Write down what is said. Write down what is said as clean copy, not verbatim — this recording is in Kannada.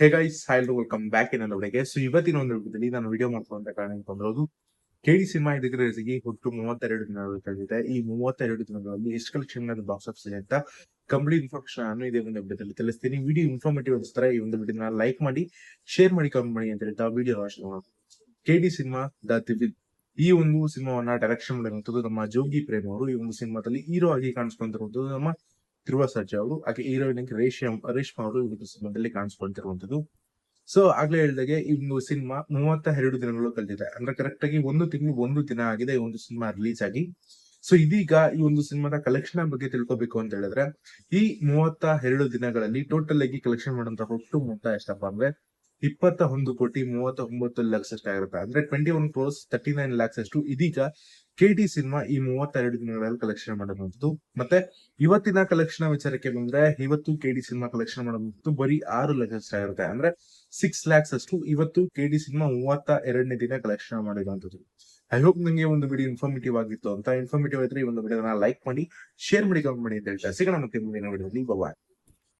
Hey guys, hi welcome back in ವಿಡಿಯೋಗೆ. ಸೊ ಇವತ್ತಿನ ಒಂದು ವಿಡಿಯೋದಲ್ಲಿ ನಾನು ವಿಡಿಯೋ ಮಾಡ್ಕೊಂಡ ಕಾರಣ ಅಂತಂದ್ರದು ಕೆಡಿ ಸಿನಿಮಾ ಇದಕ್ಕೆ ರಿಲೀಸ್ಗೆ ಒಟ್ಟು 32 ದಿನಗಳು ಕಳೆದಿದೆ. ಈ 32 ದಿನಗಳಲ್ಲಿ ಎಷ್ಟು ಕಲೆಕ್ಷನ್ ಬಾಕ್ಸ್ ಆಫೀಸ್ ಅಂತ ಕಂಪ್ಲೀಟ್ ಇನ್ಫಾರ್ಮೇಶನ್ ನಾನು ಇದೇ ಒಂದು ವಿಡಿಯೋದಲ್ಲಿ ತಿಳಿಸ್ತೀನಿ. ವಿಡಿಯೋ ಇನ್ಫಾರ್ಮೇಟಿವ್ ಅನಿಸ್ತಾರೆ ಈ ಒಂದು ವಿಡಿಯೋನ ಲೈಕ್ ಮಾಡಿ, ಶೇರ್ ಮಾಡಿ, ಕಮೆಂಟ್ ಮಾಡಿ ಅಂತ ಹೇಳ್ತಾ ವಿಡಿಯೋ ಕೆಡಿ ಸಿನಿಮಾ ದ ದಿವಿಲ್ ಈ ಒಂದು ಸಿನಿಮಾವನ್ನ ಡೈರೆಕ್ಷನ್ ಮಾಡಿರುವಂತದ್ದು ನಮ್ಮ ಜೋಗಿ ಪ್ರೇಮ್ ಅವರು. ಈ ಒಂದು ಸಿನಿಮಾದಲ್ಲಿ ಹೀರೋ ಆಗಿ ಕಾಣಿಸ್ಕೊಂತಿರುವಂತದ್ದು ನಮ್ಮ ಧ್ರುವ ಸರ್ಜಾ ಅವರು, ಹಾಗೆ ಹೀರೋಯಿನ್ ರೇಷ್ಮಾ ಅವರು ಈ ಒಂದು ಸಿನಿಮಾದಲ್ಲಿ ಕಾಣಿಸ್ಕೊಳ್ತಿರುವಂತದ್ದು. ಸೊ ಆಗ್ಲೇ ಹೇಳಿದಾಗೆ ಈ ಒಂದು ಸಿನಿಮಾ 32 ದಿನಗಳು ಕಳೆದಿದೆ. ಅಂದ್ರೆ ಕರೆಕ್ಟ್ ಆಗಿ 1 ತಿಂಗಳು 1 ದಿನ ಆಗಿದೆ ಈ ಒಂದು ಸಿನಿಮಾ ರಿಲೀಸ್ ಆಗಿ. ಸೊ ಇದೀಗ ಈ ಒಂದು ಸಿನಿಮಾದ ಕಲೆಕ್ಷನ್ ಬಗ್ಗೆ ತಿಳ್ಕೊಬೇಕು ಅಂತ ಹೇಳಿದ್ರೆ, ಈ 32 ದಿನಗಳಲ್ಲಿ ಟೋಟಲ್ ಆಗಿ ಕಲೆಕ್ಷನ್ ಮಾಡುವಂತಹ ಒಟ್ಟು ಮೊತ್ತ ಎಷ್ಟಪ್ಪ ಅಂದ್ರೆ 21,39,00,000 ಅಷ್ಟಾಗಿರುತ್ತೆ. ಅಂದ್ರೆ 21,39,00,000 ಅಷ್ಟು ಇದೀಗ ಕೆಟಿ ಸಿನಿಮಾ ಈ 32 ದಿನಗಳಲ್ಲಿ ಕಲೆಕ್ಷನ್ ಮಾಡಿರುವಂತದ್ದು. ಮತ್ತೆ ಇವತ್ತಿನ ಕಲೆಕ್ಷನ್ ವಿಚಾರಕ್ಕೆ ಬಂದ್ರೆ, ಇವತ್ತು ಕೆಡಿ ಸಿನಿಮಾ ಕಲೆಕ್ಷನ್ ಮಾಡುವಂತದ್ದು ಬರೀ 6 ಲಕ್ಷ ಅಷ್ಟಾಗಿರುತ್ತೆ. ಅಂದ್ರೆ 6 lakhs ಅಷ್ಟು ಇವತ್ತು ಕೆಡಿ ಸಿನಿಮಾ 32ನೇ ದಿನ ಕಲೆಕ್ಷನ್ ಮಾಡಿರುವಂತದ್ದು. ಐ ಹೋಪ್ ನಿಮಗೆ ಒಂದು ವಿಡಿಯೋ ಇನ್ಫಾರ್ಮೇಟಿವ್ ಆಗಿತ್ತು ಅಂತ. ಇನ್ಫಾರ್ಮೇಟಿವ್ ಆದ್ರೆ ಈ ಒಂದು ವಿಡಿಯೋನ ಲೈಕ್ ಮಾಡಿ, ಶೇರ್ ಮಾಡಿ, ಕಮೆಂಟ್ ಮಾಡಿ ಅಂತ ಹೇಳ್ತಾ ಸಿಗೋಣ ಮತ್ತೆ ಮುಂದಿನ ವಿಡಿಯೋದಲ್ಲಿ. ಬಾಯ್.